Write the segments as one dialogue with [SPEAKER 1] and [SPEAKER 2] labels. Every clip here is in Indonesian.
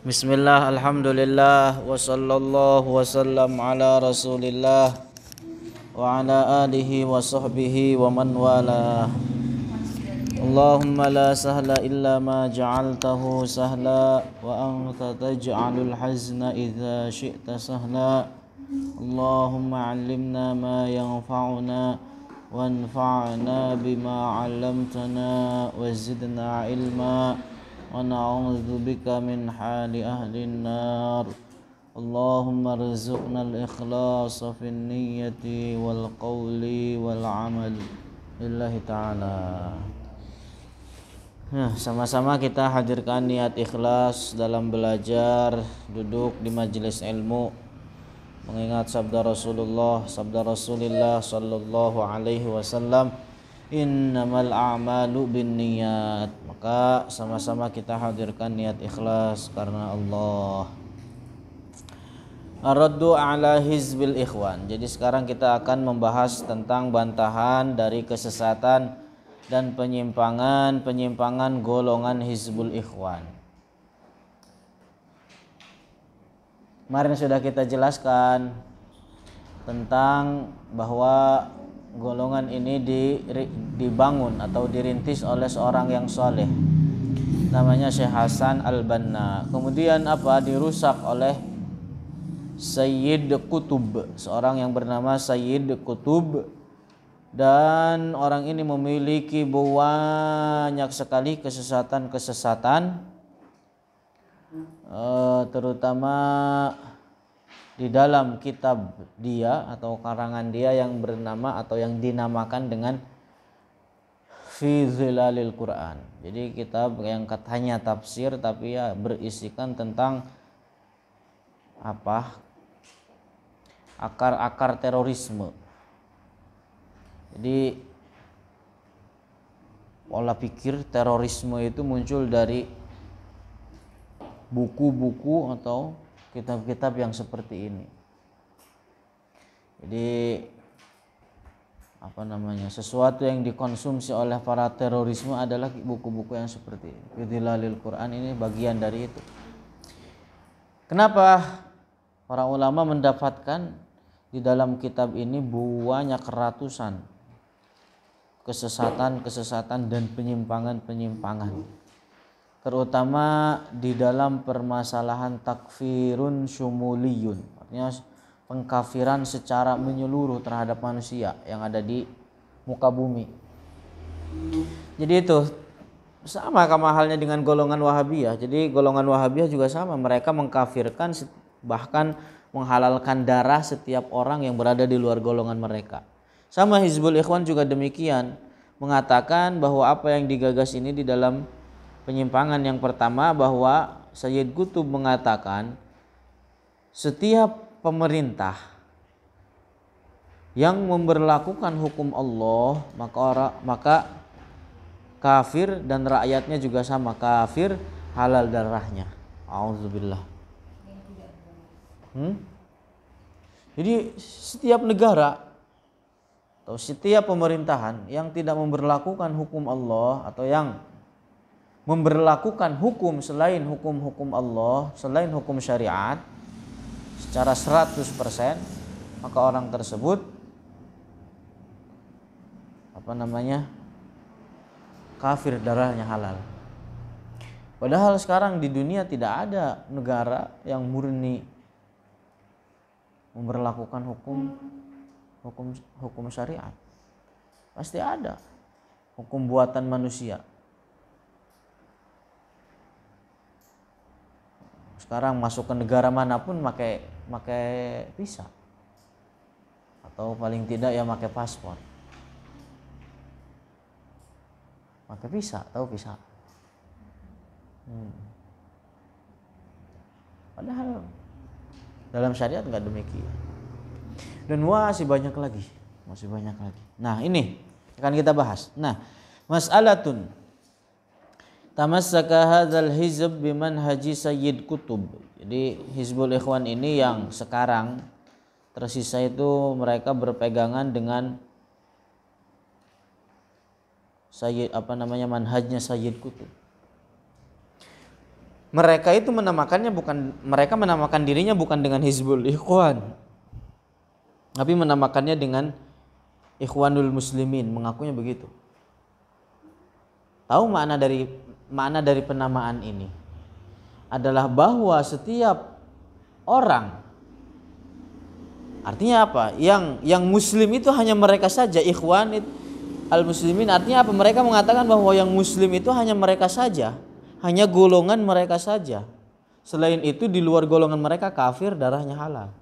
[SPEAKER 1] Bismillah, alhamdulillah, wa sallallahu wa sallam ala rasulillah wa ala alihi wa sahbihi wa man wala. Allahumma la sahla illa ma ja'altahu sahla wa anta taj'alul hazna idza syi'ta sahla. Allahumma 'allimna ma yanfa'una wanfa'na bima 'allamtana wa zidna ilma wa na'udzu bika min hali ahli an-nar. Allahumma rzuqna al-ikhlasa fin niyyati wal qawli wal 'amal lillahi ta'ala. Nah, sama-sama kita hadirkan niat ikhlas dalam belajar, duduk di majelis ilmu, mengingat sabda Rasulullah sallallahu alaihi wasallam, innamal a'malu binniyat. Maka sama-sama kita hadirkan niat ikhlas karena Allah. Ar-raddu ala hizbil ikhwan. Jadi sekarang kita akan membahas tentang bantahan dari kesesatan dan penyimpangan golongan Hizbul Ikhwan. Kemarin sudah kita jelaskan tentang bahwa golongan ini dibangun atau dirintis oleh seorang yang soleh, namanya Syekh Hasan Al-Banna. Kemudian dirusak oleh Sayyid Qutub, seorang yang bernama Sayyid Qutub. Dan orang ini memiliki banyak sekali kesesatan-kesesatan, terutama di dalam kitab dia atau karangan dia yang bernama atau yang dinamakan dengan Fi Zilalil Quran. Jadi kitab yang hanya tafsir tapi ya berisikan tentang akar-akar terorisme. Jadi pola pikir terorisme itu muncul dari buku-buku atau kitab-kitab yang seperti ini. Jadi sesuatu yang dikonsumsi oleh para terorisme adalah buku-buku yang seperti ini. Fidhilalil Quran ini bagian dari itu. Kenapa para ulama mendapatkan di dalam kitab ini banyak ratusan kesesatan dan penyimpangan, terutama di dalam permasalahan takfirun syumuliyun, artinya pengkafiran secara menyeluruh terhadap manusia yang ada di muka bumi. Jadi itu sama halnya dengan golongan Wahabiyah. Jadi golongan Wahabiyah juga sama, mereka mengkafirkan bahkan menghalalkan darah setiap orang yang berada di luar golongan mereka. Sama Hizbul Ikhwan juga demikian, mengatakan bahwa apa yang digagas ini di dalam penyimpangan yang pertama, bahwa Sayyid Qutub mengatakan setiap pemerintah yang memberlakukan hukum Allah maka kafir dan rakyatnya juga sama kafir, halal darahnya. Auzubillah. Jadi setiap negara atau setiap pemerintahan yang tidak memberlakukan hukum Allah atau yang memberlakukan hukum selain hukum-hukum Allah, selain hukum syariat secara 100%, maka orang tersebut kafir, darahnya halal. Padahal sekarang di dunia tidak ada negara yang murni memberlakukan hukum syariat. Pasti ada hukum buatan manusia. Sekarang masuk ke negara manapun pakai visa, atau paling tidak ya pakai paspor. Pakai visa, tahu visa. Padahal dalam syariat enggak demikian. Dan masih banyak lagi. Nah, ini akan kita bahas. Nah, mas'alatun tamassaka hadzal hizb bimanhaji Sayyid Qutub. Jadi Hizbul Ikhwan ini yang sekarang tersisa itu mereka berpegangan dengan manhajnya Sayyid Qutub. mereka itu mereka menamakan dirinya bukan dengan Hizbul Ikhwan, tapi menamakannya dengan Ikhwanul Muslimin, mengakunya begitu. Tahu makna dari penamaan ini adalah bahwa setiap orang, artinya apa? Yang muslim itu hanya mereka saja, Ikhwan al-Muslimin, artinya apa? Mereka mengatakan bahwa yang muslim itu hanya mereka saja, hanya golongan mereka saja. Selain itu di luar golongan mereka kafir, darahnya halal.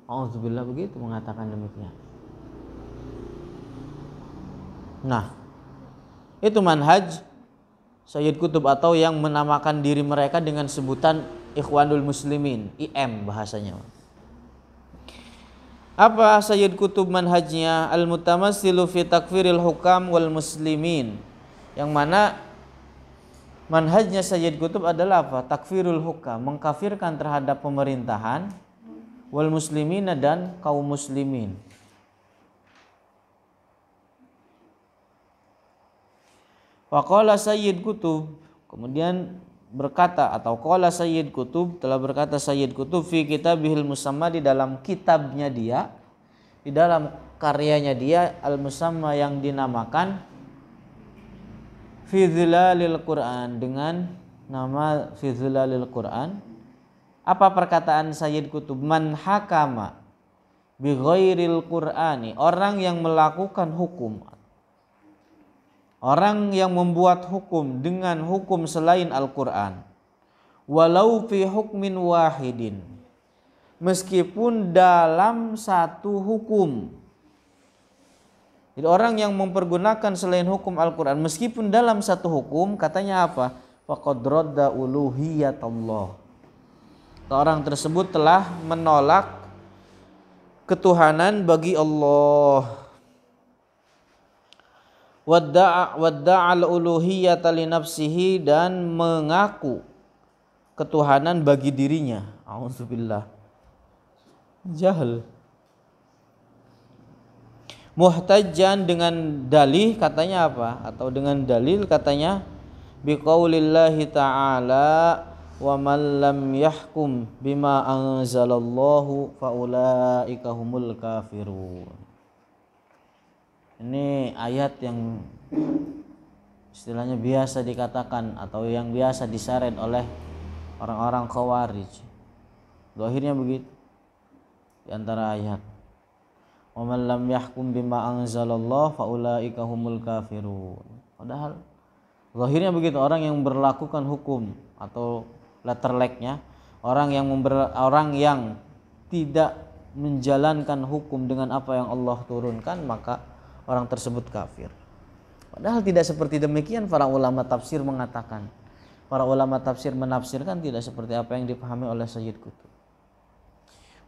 [SPEAKER 1] Auzubillah, begitu mengatakan demikian. Nah, itu manhaj Sayyid Qutb, atau yang menamakan diri mereka dengan sebutan Ikhwanul Muslimin, IM bahasanya. Apa Sayyid Qutb manhajnya? Al-mutamassilu fi takfiril hukam wal muslimin. Yang mana manhajnya Sayyid Qutb adalah apa? Takfirul hukam, mengkafirkan terhadap pemerintahan, wal muslimina, dan kaum muslimin. Waqala Sayyid Qutb, kemudian berkata, atau qala Sayyid Qutb, telah berkata Sayyid Qutb fi kitabihil musamma, di dalam kitabnya dia, di dalam karyanya dia, al-musamma, yang dinamakan fi zilalil Quran, dengan nama fi zilalil Quran. Apa perkataan Sayyid Qutb? Man hakama bi ghairil Qur'ani, orang yang melakukan hukum, orang yang membuat hukum dengan hukum selain Al-Quran, walau fi hukmin wahidin, meskipun dalam satu hukum. Jadi orang yang mempergunakan selain hukum Al-Quran meskipun dalam satu hukum, katanya apa? Faqad radda uluhiyatallah, orang tersebut telah menolak ketuhanan bagi Allah. Wadda'al uluhiyata li nafsihi, dan mengaku ketuhanan bagi dirinya. Auzubillah, jahil. Muhtajjan, dengan dalih, katanya apa? Atau dengan dalil, katanya biqaulillahi ta'ala wa man lam yahkum bima anzalallahu faulaika humul kafirun. Ini ayat yang istilahnya biasa dikatakan, atau yang biasa diseret oleh orang-orang Khawarij. Zahirnya begitu di antara ayat. Wa man lam yahkum bima anzalallahu faulaika humul kafirun. Padahal zahirnya begitu, orang yang berlakukan hukum, atau letter like-nya, orang yang tidak menjalankan hukum dengan apa yang Allah turunkan, maka orang tersebut kafir. Padahal tidak seperti demikian para ulama tafsir mengatakan. Para ulama tafsir menafsirkan tidak seperti apa yang dipahami oleh Sayyid Qutb.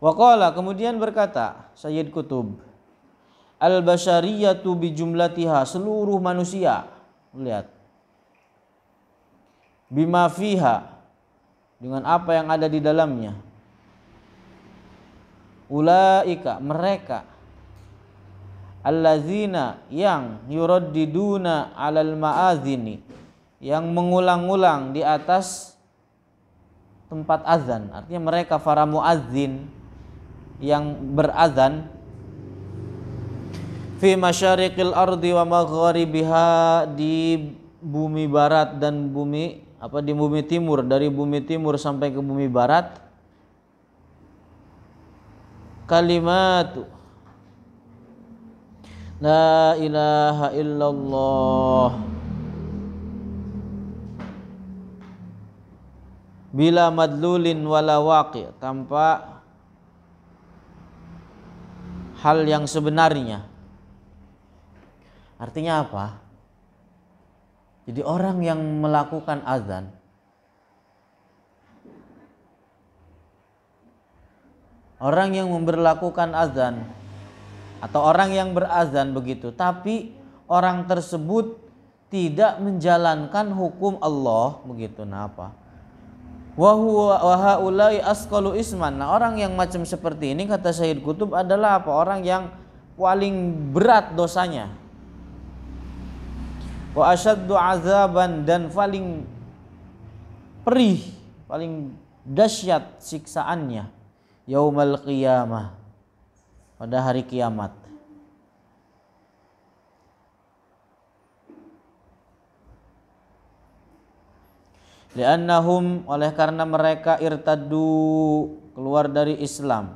[SPEAKER 1] Waqala, kemudian berkata Sayyid Qutb, al-basyariyatu bi jumlatiha, seluruh manusia, lihat, bima fiha, dengan apa yang ada di dalamnya, ulaika, mereka, allazina, yang yuraddiduna alal ma'azini, yang mengulang-ulang di atas tempat azan. Artinya mereka para muazzin yang berazan, fi masyariqil ardi wa magharibiha, di bumi barat dan di bumi timur, dari bumi timur sampai ke bumi barat. Kalimatu la ilaha illallah bila madlulin wala waqi', tanpa hal yang sebenarnya. Artinya apa? Jadi orang yang melakukan azan, orang yang memberlakukan azan, atau orang yang berazan begitu, tapi orang tersebut tidak menjalankan hukum Allah begitu. Nah, apa? Wa haulai asqalu isman. Nah, orang yang macam seperti ini, kata Sayyid Qutb, adalah apa? Orang yang paling berat dosanya. Wa asyaddu azaban, dan paling perih paling dahsyat siksaannya yaumal qiyamah, pada hari kiamat. Li'annahum, oleh karena mereka irtaddu, keluar dari Islam,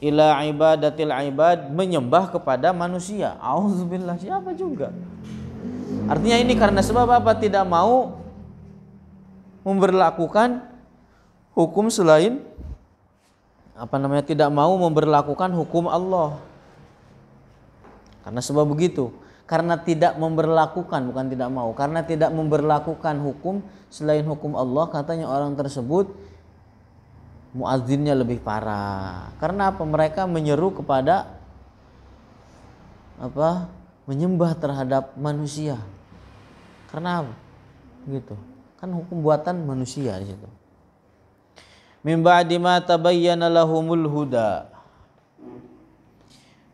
[SPEAKER 1] ila ibadatil ibad, menyembah kepada manusia. Auzubillah, siapa juga. Artinya ini karena sebab apa? Tidak mau memberlakukan hukum selain tidak mau memberlakukan hukum Allah. Karena sebab begitu. Karena tidak memberlakukan, bukan tidak mau, karena tidak memberlakukan hukum selain hukum Allah, katanya orang tersebut muadzinnya lebih parah. Karena apa? Mereka menyeru kepada menyembah terhadap manusia. Karena apa? Gitu. Kan hukum buatan manusia di situ. Min ba'di ma tabayyana lahumul huda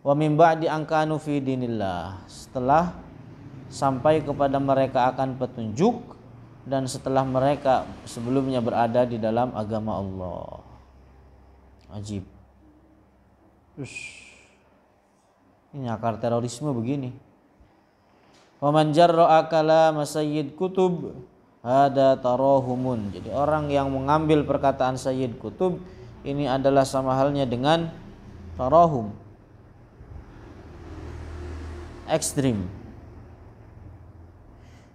[SPEAKER 1] wa min ba'di an kanu fi dinillah, setelah sampai kepada mereka akan petunjuk dan setelah mereka sebelumnya berada di dalam agama Allah. Ajib. Ini akar terorisme begini. Wa man jarra'a kalama sayyid kutub hada tarahumun. Jadi orang yang mengambil perkataan Sayyid Kutub ini adalah sama halnya dengan tarahum, ekstrim.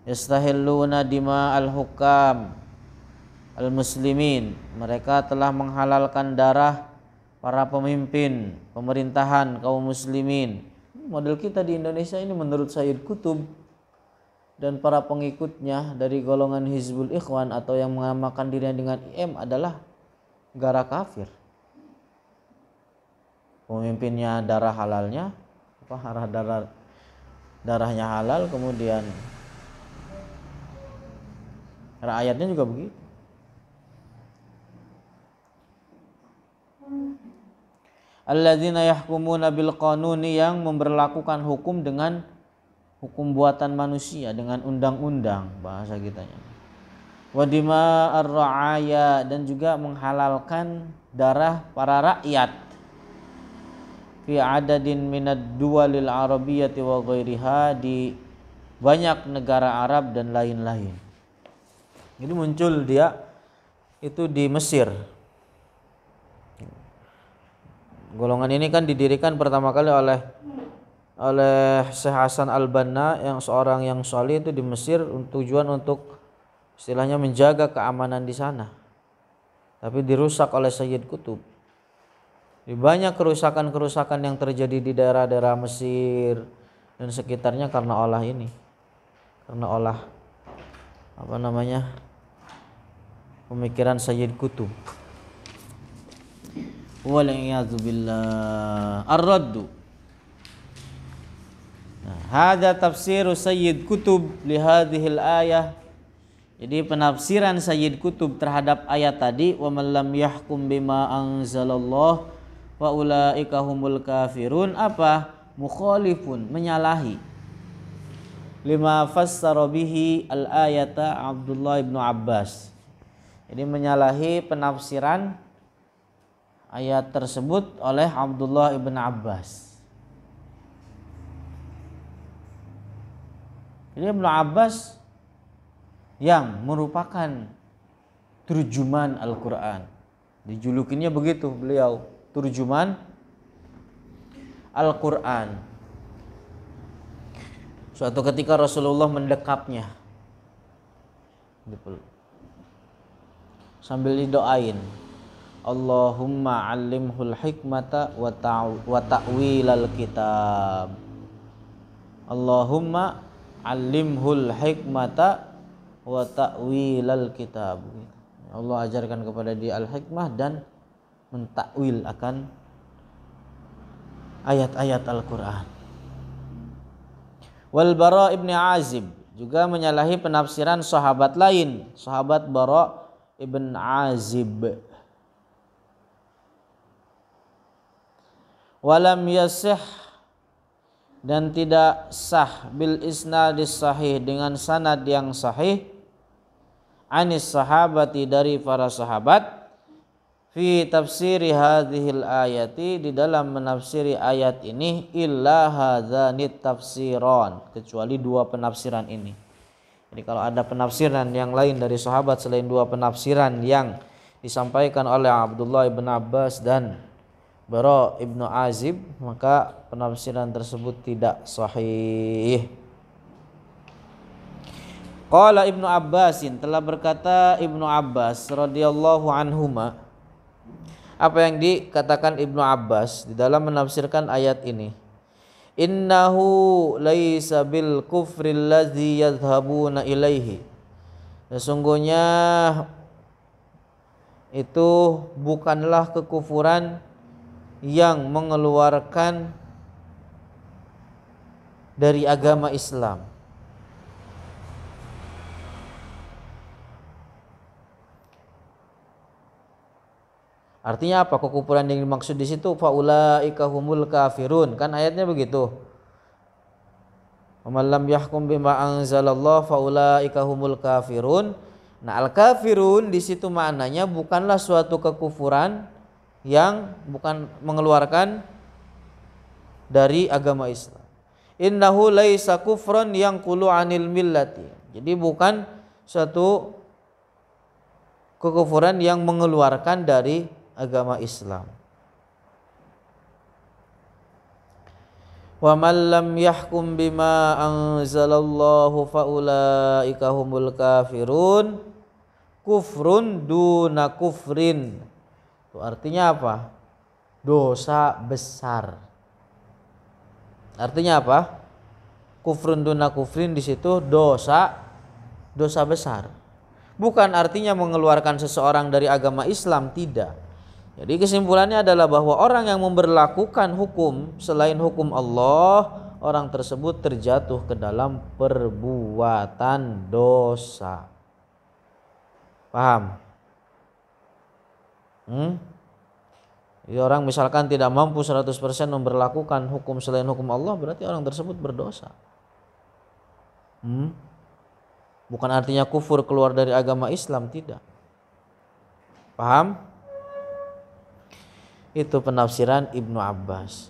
[SPEAKER 1] Yastahilluna dima al-hukam al-muslimin, mereka telah menghalalkan darah para pemimpin pemerintahan kaum muslimin. Model kita di Indonesia ini menurut Sayyid Kutub dan para pengikutnya dari golongan Hizbul Ikhwan atau yang menamakan dirinya dengan IM adalah negara kafir. Pemimpinnya darah halalnya, darahnya halal, kemudian rakyatnya juga begitu. Alladzina yahkumuna bil qanuni, yang memberlakukan hukum dengan hukum buatan manusia, dengan undang-undang bahasa kitanya. Wadima ar-ra'aya, dan juga menghalalkan darah para rakyat. Fi adadin minad duwalil arabiyyati wa ghairiha, di banyak negara Arab dan lain-lain. Jadi muncul dia itu di Mesir. Golongan ini kan didirikan pertama kali oleh Syekh Hasan Al-Banna, yang seorang yang salih itu di Mesir, tujuan untuk istilahnya menjaga keamanan di sana. Tapi dirusak oleh Sayyid Kutub. Di banyak kerusakan-kerusakan yang terjadi di daerah-daerah Mesir dan sekitarnya karena olah ini. Karena olah pemikiran Sayyid Kutub. Wal'iyadzu billah. Ar-raddu. Hadza tafsiru Sayyid Kutub li hadhil ayah. Jadi penafsiran Sayyid Kutub terhadap ayat tadi, wa man lam yahkum bima anzalallah wa ulaika humul kafirun, apa? Mukhalifun, menyalahi. Lima fassara bihi al-ayata Abdullah ibn Abbas. Jadi menyalahi penafsiran ayat tersebut oleh Abdullah ibn Abbas. Jadi Ibnu Abbas yang merupakan turjuman Al-Quran, dijulukinya begitu beliau, turjuman Al-Quran. Suatu ketika Rasulullah mendekapnya sambil didoain, Allahumma allimhul hikmata wa ta'wilal kitab. Allahumma alimhul hikmata wa ta'wilal kitab. Allah ajarkan kepada dia al-hikmah dan mentakwil akan ayat-ayat Al-Quran. Wal Bara ibn Azib juga menyalahi penafsiran sahabat lain, sahabat Bara ibn Azib. Walam yasih, dan tidak sah, bil isnadis sahih, dengan sanad yang sahih, anis sahabati dari para sahabat fi tafsiri hadhil ayati di dalam menafsiri ayat ini illa hadzanit tafsiran, kecuali dua penafsiran ini. Jadi kalau ada penafsiran yang lain dari sahabat selain dua penafsiran yang disampaikan oleh Abdullah ibn Abbas dan Bara ibnu Azib, maka penafsiran tersebut tidak sahih. Qala Ibnu Abbasin, telah berkata Ibnu Abbas radhiyallahu anhuma. Apa yang dikatakan Ibnu Abbas di dalam menafsirkan ayat ini? Innahu laisa bil kufril ladzi yadhhabuna ilaihi. Sesungguhnya itu bukanlah kekufuran yang mengeluarkan dari agama Islam. Artinya apa kekufuran yang dimaksud di situ? Faulaika humul kafirun. Kan ayatnya begitu. Wa man lam yahkum bima anzalallah faulaika humul kafirun. Nah, al-kafirun di situ maknanya bukanlah suatu kekufuran yang bukan mengeluarkan dari agama Islam. Innahu laisa kufran yang qulu anil millati. Jadi bukan suatu kekufuran yang mengeluarkan dari agama Islam. Wa man lam yahkum bima anzalallahu faulaika humul kafirun. Kufrun duna kufrin. Itu artinya apa? Dosa besar. Artinya apa? Kufrun duna kufrin di situ dosa besar. Bukan artinya mengeluarkan seseorang dari agama Islam, tidak. Jadi kesimpulannya adalah bahwa orang yang memberlakukan hukum selain hukum Allah, orang tersebut terjatuh ke dalam perbuatan dosa. Paham? Jadi orang misalkan tidak mampu 100% memberlakukan hukum selain hukum Allah, berarti orang tersebut berdosa. Bukan artinya kufur keluar dari agama Islam, tidak. Paham? Itu penafsiran Ibnu Abbas.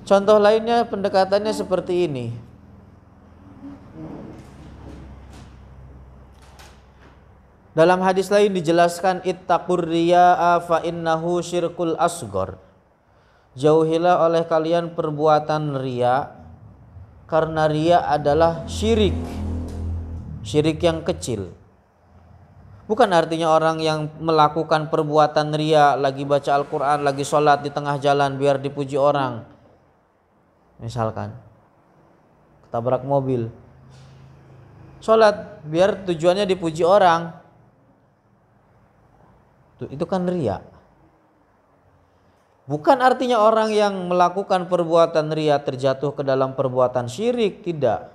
[SPEAKER 1] Contoh lainnya pendekatannya seperti ini. Dalam hadis lain dijelaskan ittaqur riya'a fa innahu syirkul asghar. Jauhilah oleh kalian perbuatan riya, karena riya adalah syirik yang kecil. Bukan artinya orang yang melakukan perbuatan riya, lagi baca Al-Quran, lagi sholat di tengah jalan biar dipuji orang, misalkan ketabrak mobil, sholat biar tujuannya dipuji orang, itu kan riya. Bukan artinya orang yang melakukan perbuatan riya terjatuh ke dalam perbuatan syirik, tidak.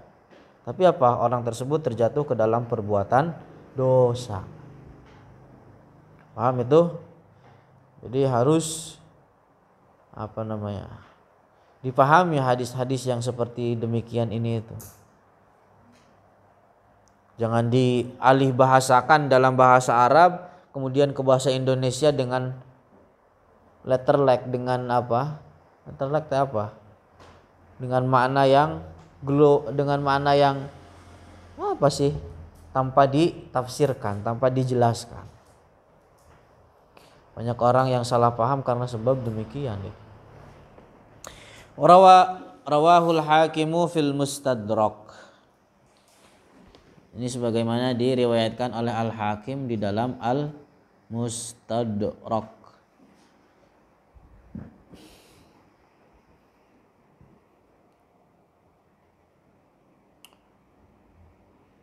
[SPEAKER 1] Tapi apa? Orang tersebut terjatuh ke dalam perbuatan dosa. Paham itu? Jadi harus dipahami hadis-hadis yang seperti demikian ini itu. Jangan dialih bahasakan dalam bahasa Arab kemudian ke bahasa Indonesia dengan letter like, dengan apa? Letter like apa? Dengan makna yang apa sih? Tanpa ditafsirkan, tanpa dijelaskan. Banyak orang yang salah paham karena sebab demikian. Rawahul Hakimu fil Mustadrak. Ini sebagaimana diriwayatkan oleh Al-Hakim di dalam Al-Mustadrak.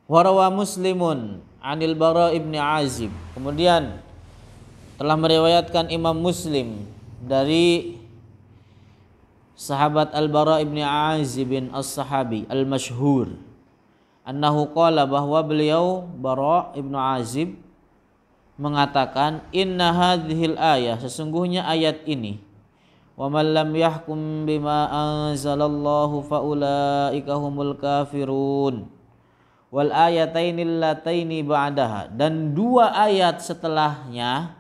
[SPEAKER 1] Warawa Muslimun anil Bara ibn Azib. Kemudian telah meriwayatkan Imam Muslim dari sahabat Al-Bara ibn Azib bin As-Sahabi Al-Masyhur, annahu qala, bahwa beliau Bara ibn Azib mengatakan, inna hadhil ayah, sesungguhnya ayat ini, wa man lam yahkum bima anzalallahu faulaika humul kafirun, wal ayatainil lataini ba'daha, dan 2 ayat setelahnya,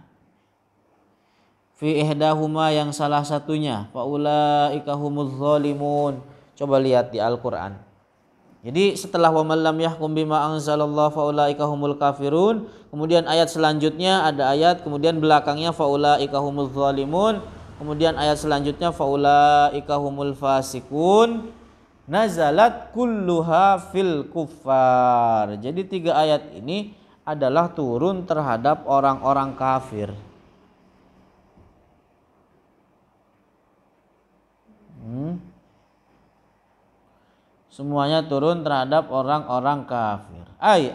[SPEAKER 1] fi ihdahuma, yang salah satunya, faulaika humuz zalimun. Coba lihat di Al-Qur'an. Jadi setelah wa man lam yahkum bima anzalallahu faulaika humul kafirun, kemudian ayat selanjutnya ada ayat, kemudian belakangnya faulaika humuz zalimun, kemudian ayat selanjutnya faulaika humul fasikun, nazalat kulluha fil kuffar. Jadi 3 ayat ini adalah turun terhadap orang-orang kafir. Semuanya turun terhadap orang-orang kafir.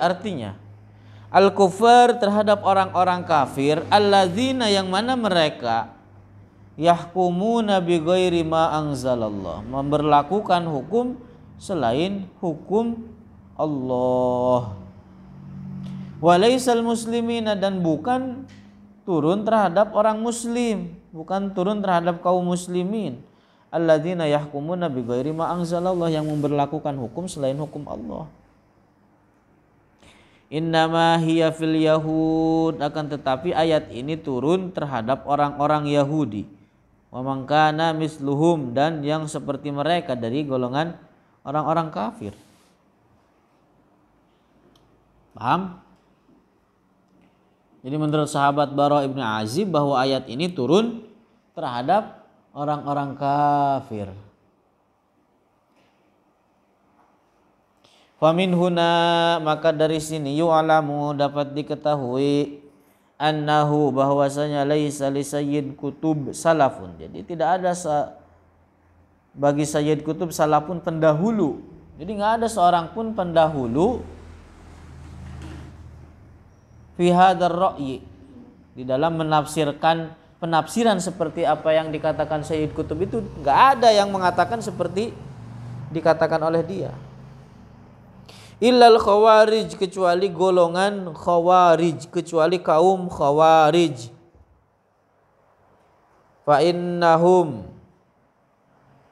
[SPEAKER 1] Artinya al-kufar terhadap orang-orang kafir, alladzina, yang mana mereka, yahkumuna bi ghairi ma anzalallah, memberlakukan hukum selain hukum Allah. Walaisal muslimina, dan bukan turun terhadap orang muslim, bukan turun terhadap kaum muslimin. Alladzina yahkumuna bi ghairi ma anzalallah, yang memberlakukan hukum selain hukum Allah. Innama hiya fil yahud, akan tetapi ayat ini turun terhadap orang-orang Yahudi. Wa man kana misluhum, dan yang seperti mereka dari golongan orang-orang kafir. Paham? Jadi menurut sahabat Bara ibn Azib bahwa ayat ini turun terhadap orang-orang kafir. Famin huna, maka dari sini, yu'alamu, dapat diketahui, annahu, bahwasanya laisa li sayyid kutub salafun. Jadi tidak ada bagi sayyid kutub salafun pendahulu. Jadi enggak ada seorang pun pendahulu fi hadzal ra'yi, di dalam menafsirkan penafsiran seperti apa yang dikatakan Sayyid Qutb itu, enggak ada yang mengatakan seperti dikatakan oleh dia. Illal khawarij, kecuali golongan khawarij, kecuali kaum khawarij. Fa innahum,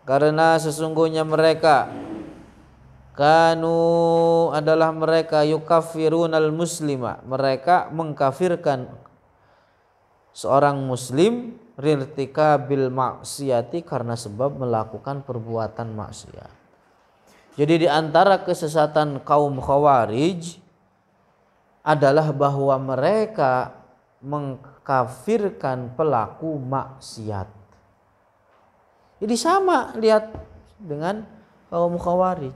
[SPEAKER 1] karena sesungguhnya mereka, kanu, adalah mereka, yukaffirunal muslima, mereka mengkafirkan seorang muslim, rirtikabil maksiati, karena sebab melakukan perbuatan maksiat. Jadi di antara kesesatan kaum khawarij adalah bahwa mereka mengkafirkan pelaku maksiat. Jadi sama, lihat dengan kaum khawarij.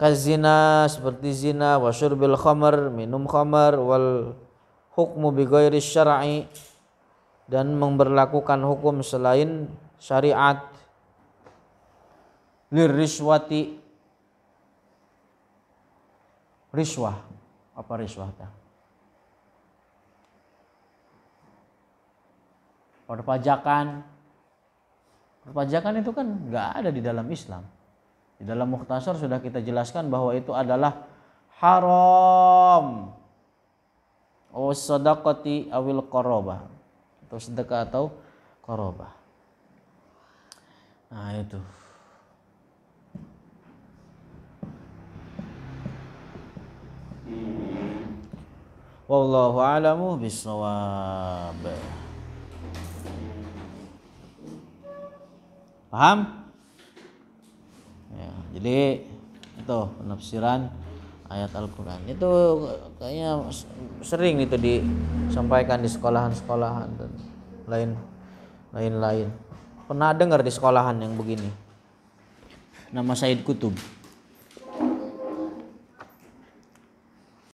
[SPEAKER 1] Kazina, seperti zina, wa syurbil khamar, minum khamar, wal hukmu bi ghairi syar'i, dan memberlakukan hukum selain syariat, lirriswati, riswah. Apa riswah tah? Perpajakan. Perpajakan itu kan enggak ada di dalam Islam. Di dalam Mukhtasar sudah kita jelaskan bahwa itu adalah haram. Sadaqati awil qarabah, atau sedekah atau qarabah. Nah itu. Wallahu a'lamu bissawab. Paham? Ya, jadi itu penafsiran ayat Al-Quran. Itu kayaknya sering itu disampaikan di sekolahan-sekolahan dan lain-lain. Pernah dengar di sekolahan yang begini? Nama Sayyid Qutb.